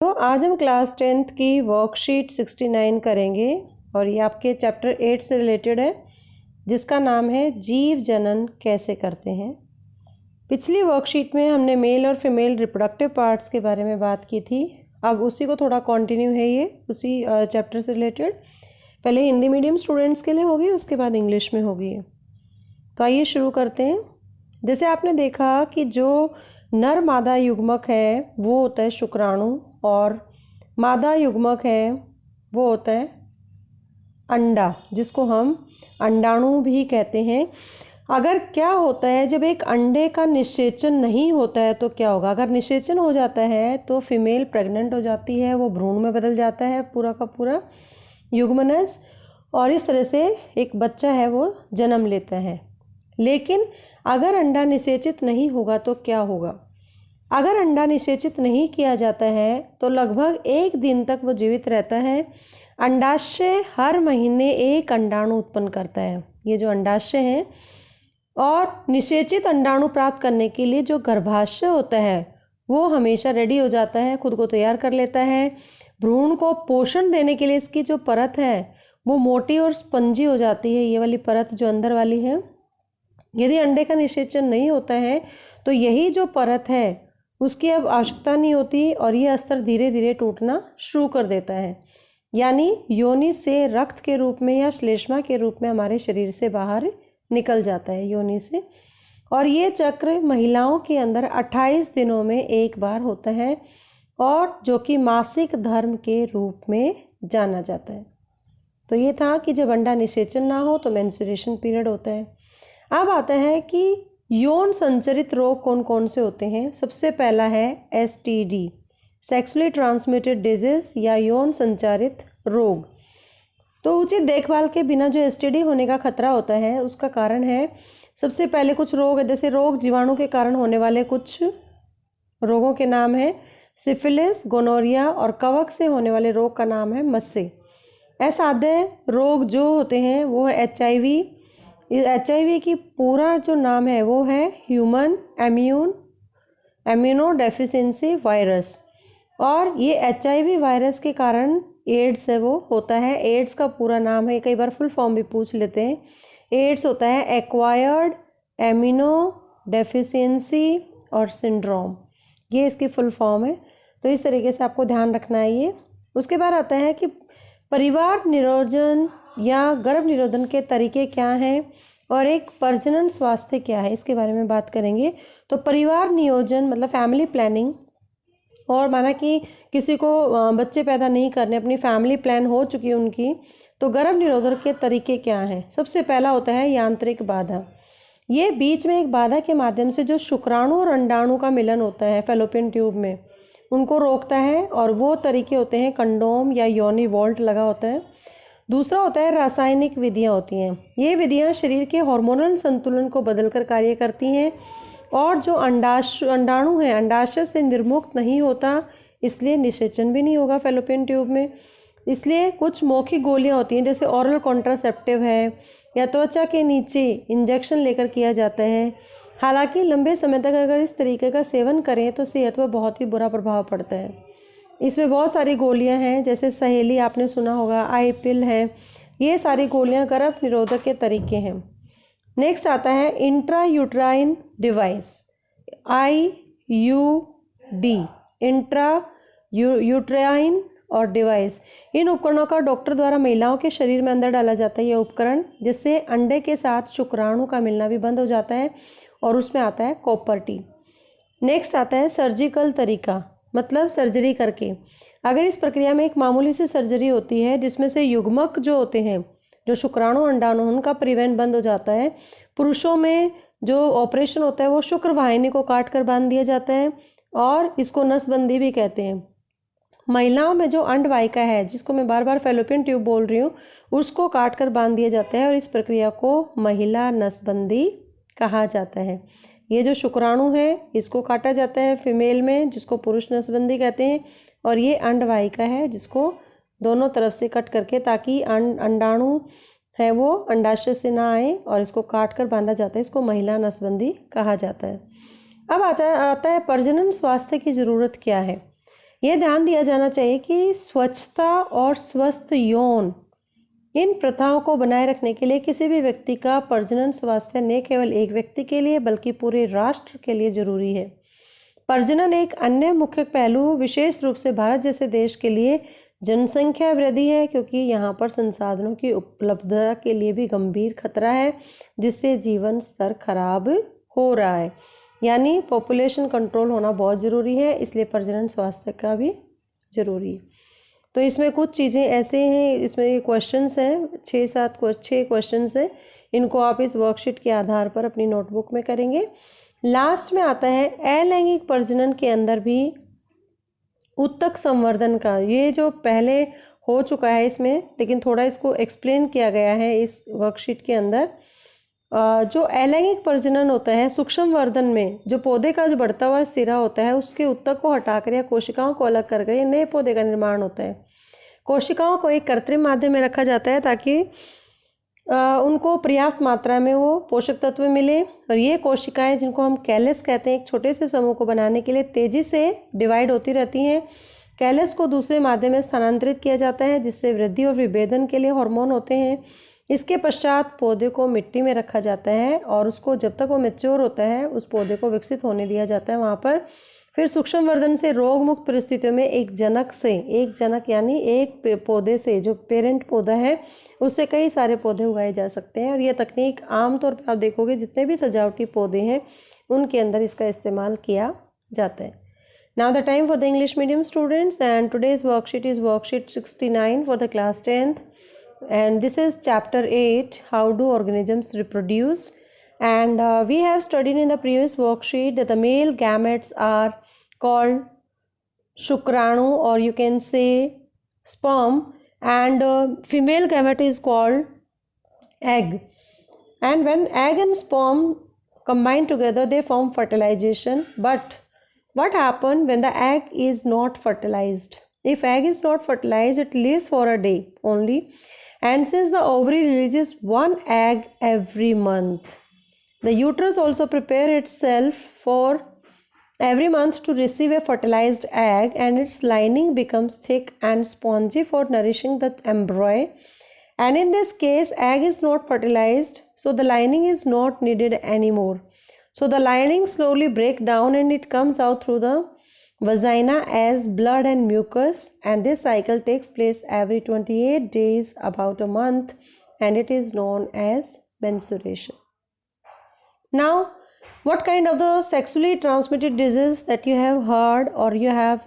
तो आज हम क्लास 10th की वर्कशीट 69 करेंगे और ये आपके चैप्टर 8 से रिलेटेड है, जिसका नाम है जीव जनन कैसे करते हैं। पिछली वर्कशीट में हमने मेल और फीमेल रिप्रोडक्टिव पार्ट्स के बारे में बात की थी। अब उसी को थोड़ा कंटिन्यू है, ये उसी चैप्टर से रिलेटेड। पहले हिंदी मीडियम स्टूडेंट्स के लिए होगी, उसके बाद इंग्लिश में होगी। तो आइए शुरू करते हैं। जैसे आपने देखा कि जो नर मादा युग्मक है वो होता है शुक्राणु, और मादा युग्मक है वो होता है अंडा, जिसको हम अंडाणु भी कहते हैं। अगर क्या होता है, जब एक अंडे का निषेचन नहीं होता है तो क्या होगा? अगर निषेचन हो जाता है तो फीमेल प्रेग्नेंट हो जाती है, वो भ्रूण में बदल जाता है पूरा का पूरा युग्मनज, और इस तरह से एक बच्चा है वो जन्म लेता है। लेकिन अगर अंडा निषेचित नहीं होगा तो क्या होगा? अगर अंडा निषेचित नहीं किया जाता है तो लगभग 1 दिन तक वो जीवित रहता है। अंडाशय हर महीने एक अंडाणु उत्पन्न करता है, ये जो अंडाशय है। और निषेचित अंडाणु प्राप्त करने के लिए जो गर्भाशय होता है वो हमेशा रेडी हो जाता है, खुद को तैयार कर लेता है। भ्रूण को पोषण देने के लिए इसकी जो परत है वो मोटी और स्पंजी हो जाती है, ये वाली परत जो अंदर वाली है। यदि अंडे का निषेचन नहीं होता है तो यही जो परत है उसकी अब आवश्यकता नहीं होती और ये अस्तर धीरे धीरे टूटना शुरू कर देता है, यानी योनि से रक्त के रूप में या श्लेष्मा के रूप में हमारे शरीर से बाहर निकल जाता है योनि से। और ये चक्र महिलाओं के अंदर 28 दिनों में एक बार होता है, और जो कि मासिक धर्म के रूप में जाना जाता है। तो ये था कि जब अंडा निषेचन ना हो तो मेंस्ट्रुएशन पीरियड होता है। अब आता है कि यौन संचरित रोग कौन कौन से होते हैं। सबसे पहला है STD, सेक्सुअली ट्रांसमिटेड डिजीज या यौन संचारित रोग। तो उचित देखभाल के बिना जो STD होने का खतरा होता है उसका कारण है, सबसे पहले कुछ रोग है, जैसे रोग जीवाणु के कारण होने वाले कुछ रोगों के नाम है सिफिलिस, गोनोरिया, और कवक से होने वाले रोग का नाम है मस्से। असाध्य रोग जो होते हैं वो है HIV। HIV की पूरा जो नाम है वो है ह्यूमन इम्यूनो डेफिशिएंसी वायरस, और ये HIV वायरस के कारण एड्स है वो होता है। एड्स का पूरा नाम है, कई बार फुल फॉर्म भी पूछ लेते हैं। एड्स होता है एक्वायर्ड इम्यूनो डेफिशिएंसी और सिंड्रोम, ये इसकी फुल फॉर्म है। तो इस तरीके से आपको ध्यान रखना है ये। उसके बाद आता है कि परिवार निरोधन या गर्भ निरोधन के तरीके क्या हैं और एक प्रजनन स्वास्थ्य क्या है, इसके बारे में बात करेंगे। तो परिवार नियोजन मतलब फैमिली प्लानिंग, और माना कि किसी को बच्चे पैदा नहीं करने, अपनी फैमिली प्लान हो चुकी है उनकी, तो गर्भ निरोधन के तरीके क्या हैं। सबसे पहला होता है यांत्रिक बाधा। ये बीच में एक बाधा के माध्यम से जो शुक्राणु और अंडाणु का मिलन होता है फैलोपियन ट्यूब में, उनको रोकता है, और वो तरीके होते हैं कंडोम या योनि वॉल्ट लगा होता है। दूसरा होता है रासायनिक विधियां होती हैं। ये विधियां शरीर के हार्मोनल संतुलन को बदलकर कार्य करती हैं, और जो अंडाणु है अंडाशय से निर्मुक्त नहीं होता, इसलिए निषेचन भी नहीं होगा फैलोपियन ट्यूब में। इसलिए कुछ मौखिक गोलियां होती हैं, जैसे ओरल कॉन्ट्रासेप्टिव है, या त्वचा के नीचे इंजेक्शन लेकर किया जाता है। हालांकि लंबे समय तक अगर इस तरीके का सेवन करें तो सेहत पर बहुत ही बुरा प्रभाव पड़ता है। इसमें बहुत सारी गोलियां हैं, जैसे सहेली आपने सुना होगा, आई पिल है, ये सारी गोलियां गर्भ निरोधक के तरीके हैं। नेक्स्ट आता है intra uterine device, IUD, intra uterine और डिवाइस। इन उपकरणों का डॉक्टर द्वारा महिलाओं के शरीर में अंदर डाला जाता है, यह उपकरण, जिससे अंडे के साथ शुक्राणु का मिलना भी बंद हो जाता है, और उसमें आता है कॉपर टी। नेक्स्ट आता है सर्जिकल तरीका, मतलब सर्जरी करके। अगर इस प्रक्रिया में एक मामूली सी सर्जरी होती है जिसमें से युग्मक जो होते हैं, जो शुक्राणु अंडाणु, उनका परिवहन बंद हो जाता है। पुरुषों में जो ऑपरेशन होता है वो शुक्र वाहिनी को काट कर बांध दिया जाता है, और इसको नसबंदी भी कहते हैं। महिलाओं में जो अंडवाहिका है, जिसको मैं बार बार फैलोपियन ट्यूब बोल रही हूँ, उसको काट कर बांध दिया जाता है, और इस प्रक्रिया को महिला नसबंदी कहा जाता है। ये जो शुक्राणु है इसको काटा जाता है फीमेल में, जिसको पुरुष नसबंदी कहते हैं, और ये अंडवाहिका है जिसको दोनों तरफ से कट करके, ताकि अंडाणु है वो अंडाशय से ना आए, और इसको काट कर बांधा जाता है, इसको महिला नसबंदी कहा जाता है। अब आता है प्रजनन स्वास्थ्य की ज़रूरत क्या है। ये ध्यान दिया जाना चाहिए कि स्वच्छता और स्वस्थ यौन इन प्रथाओं को बनाए रखने के लिए किसी भी व्यक्ति का प्रजनन स्वास्थ्य न केवल एक व्यक्ति के लिए बल्कि पूरे राष्ट्र के लिए जरूरी है। प्रजनन एक अन्य मुख्य पहलू विशेष रूप से भारत जैसे देश के लिए जनसंख्या वृद्धि है, क्योंकि यहाँ पर संसाधनों की उपलब्धता के लिए भी गंभीर खतरा है, जिससे जीवन स्तर खराब हो रहा है। यानी पॉपुलेशन कंट्रोल होना बहुत ज़रूरी है, इसलिए प्रजनन स्वास्थ्य का भी ज़रूरी है। तो इसमें कुछ चीज़ें ऐसे हैं, इसमें क्वेश्चंस हैं, 6 क्वेश्चंस हैं। इनको आप इस वर्कशीट के आधार पर अपनी नोटबुक में करेंगे। लास्ट में आता है अलैंगिक प्रजनन के अंदर भी उत्तक संवर्धन का, ये जो पहले हो चुका है इसमें, लेकिन थोड़ा इसको एक्सप्लेन किया गया है इस वर्कशीट के अंदर। जो अलैंगिक प्रजनन होता है सूक्ष्म वर्धन में, जो पौधे का जो बढ़ता हुआ सिरा होता है उसके उत्तक को हटाकर या कोशिकाओं को अलग कर नए पौधे का निर्माण होता है। कोशिकाओं को एक कृत्रिम माध्यम में रखा जाता है ताकि उनको पर्याप्त मात्रा में वो पोषक तत्व मिले, और ये कोशिकाएं जिनको हम कैलस कहते हैं, एक छोटे से समूह को बनाने के लिए तेजी से डिवाइड होती रहती हैं। कैलस को दूसरे माध्यम में स्थानांतरित किया जाता है, जिससे वृद्धि और विभेदन के लिए हार्मोन होते हैं। इसके पश्चात पौधे को मिट्टी में रखा जाता है और उसको जब तक वो मैच्योर होता है उस पौधे को विकसित होने दिया जाता है वहाँ पर। फिर सूक्ष्म वर्धन से रोग मुक्त परिस्थितियों में एक जनक यानी एक पौधे से, जो पेरेंट पौधा है, उससे कई सारे पौधे उगाए जा सकते हैं। और यह तकनीक आमतौर पर आप देखोगे जितने भी सजावटी पौधे हैं उनके अंदर इसका इस्तेमाल किया जाता है। Now the time for the English medium students, and today's worksheet is worksheet 69 for the class 10th, and this is chapter 8, how do organisms reproduce. And we have studied in the previous worksheet that the male gametes are called shukranu, or you can say sperm, and female gamete is called egg. And when egg and sperm combine together they form fertilization. But what happens when the egg is not fertilized? If egg is not fertilized, it lives for a day only, and since the ovary releases one egg every month, the uterus also prepares itself for every month to receive a fertilized egg, and its lining becomes thick and spongy for nourishing the embryo. And in this case, egg is not fertilized, so the lining is not needed anymore. So the lining slowly breaks down and it comes out through the vagina as blood and mucus, and this cycle takes place every 28 days, about a month, and it is known as menstruation. Now, what kind of the sexually transmitted disease that you have heard or you have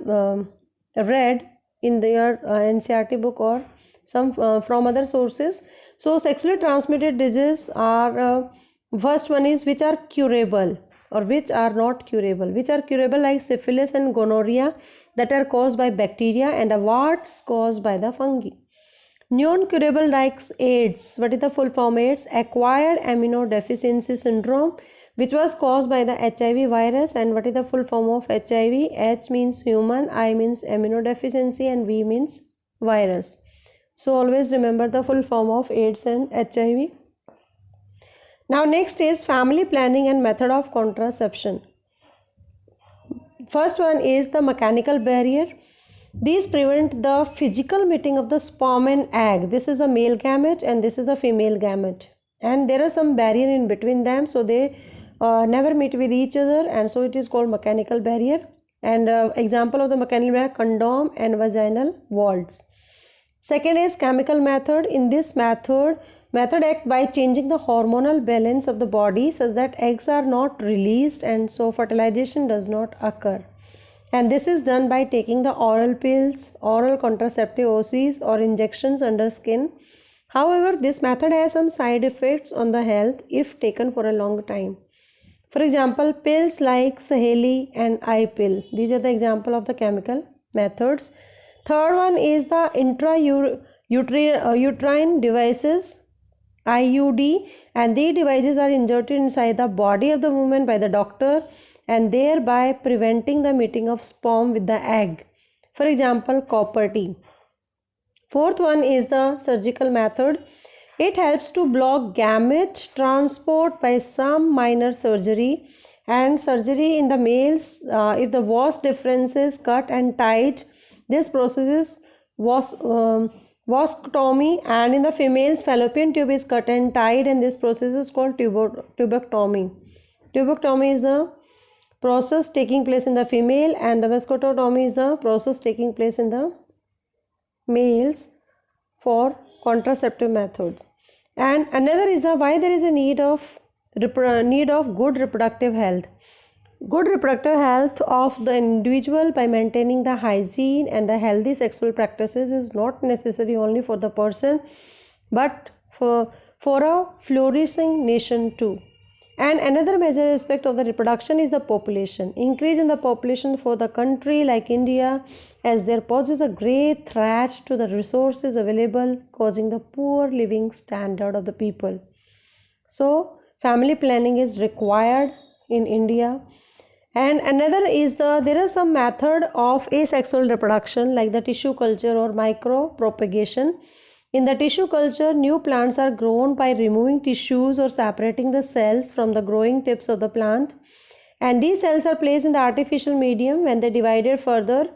read in their NCERT book or some from other sources? So sexually transmitted diseases are first one is which are curable or which are not curable. Which are curable, like syphilis and gonorrhea, that are caused by bacteria, and the warts caused by the fungi. Non-curable like AIDS. What is the full form? AIDS, acquired immunodeficiency syndrome, which was caused by the HIV virus. And what is the full form of HIV? H means human, I means immunodeficiency, and V means virus. So always remember the full form of AIDS and HIV. Now next is family planning and method of contraception. First one is the mechanical barrier. These prevent the physical meeting of the sperm and egg. This is the male gamete and this is the female gamete, and there are some barrier in between them, so they never meet with each other, and so it is called mechanical barrier. And example of the mechanical barrier, condom and vaginal walls. Second is chemical method. In this method act by changing the hormonal balance of the body such that eggs are not released, and so fertilization does not occur. And this is done by taking the oral pills, oral contraceptive OCs, or injections under skin. However, this method has some side effects on the health if taken for a long time. For example, pills like Saheli and I-pill. These are the example of the chemical methods. Third one is the intrauterine devices, IUD, and these devices are inserted inside the body of the woman by the doctor, and thereby preventing the meeting of sperm with the egg. For example, copper T. Fourth one is the surgical method. It helps to block gamete transport by some minor surgery, and surgery in the males, if the vas difference is cut and tight, this process is vasectomy, and in the females fallopian tube is cut and tied, and this process is called tubectomy. Tubectomy is the process taking place in the female, and the vasectomy is the process taking place in the males for contraceptive methods. And another is why there is a need of good reproductive health. Good reproductive health of the individual by maintaining the hygiene and the healthy sexual practices is not necessary only for the person, but for a flourishing nation too. And another major aspect of the reproduction is the population. Increase in the population for the country like India, as there poses a great threat to the resources available, causing the poor living standard of the people. So family planning is required in India. And another is there is some method of asexual reproduction like the tissue culture or micropropagation. In the tissue culture, new plants are grown by removing tissues or separating the cells from the growing tips of the plant, and these cells are placed in the artificial medium. When they divided further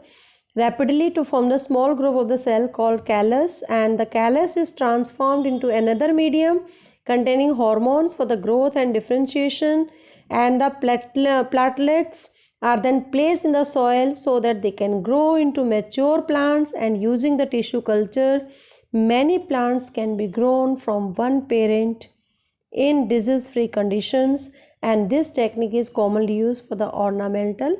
rapidly to form the small group of the cell called callus, and the callus is transformed into another medium containing hormones for the growth and differentiation, and the platelets are then placed in the soil so that they can grow into mature plants. And using the tissue culture, many plants can be grown from one parent in disease-free conditions, and this technique is commonly used for the ornamental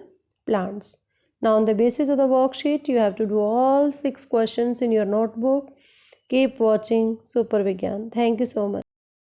plants. Now, on the basis of the worksheet, you have to do all 6 questions in your notebook. Keep watching Super Vigyan. Thank you so much.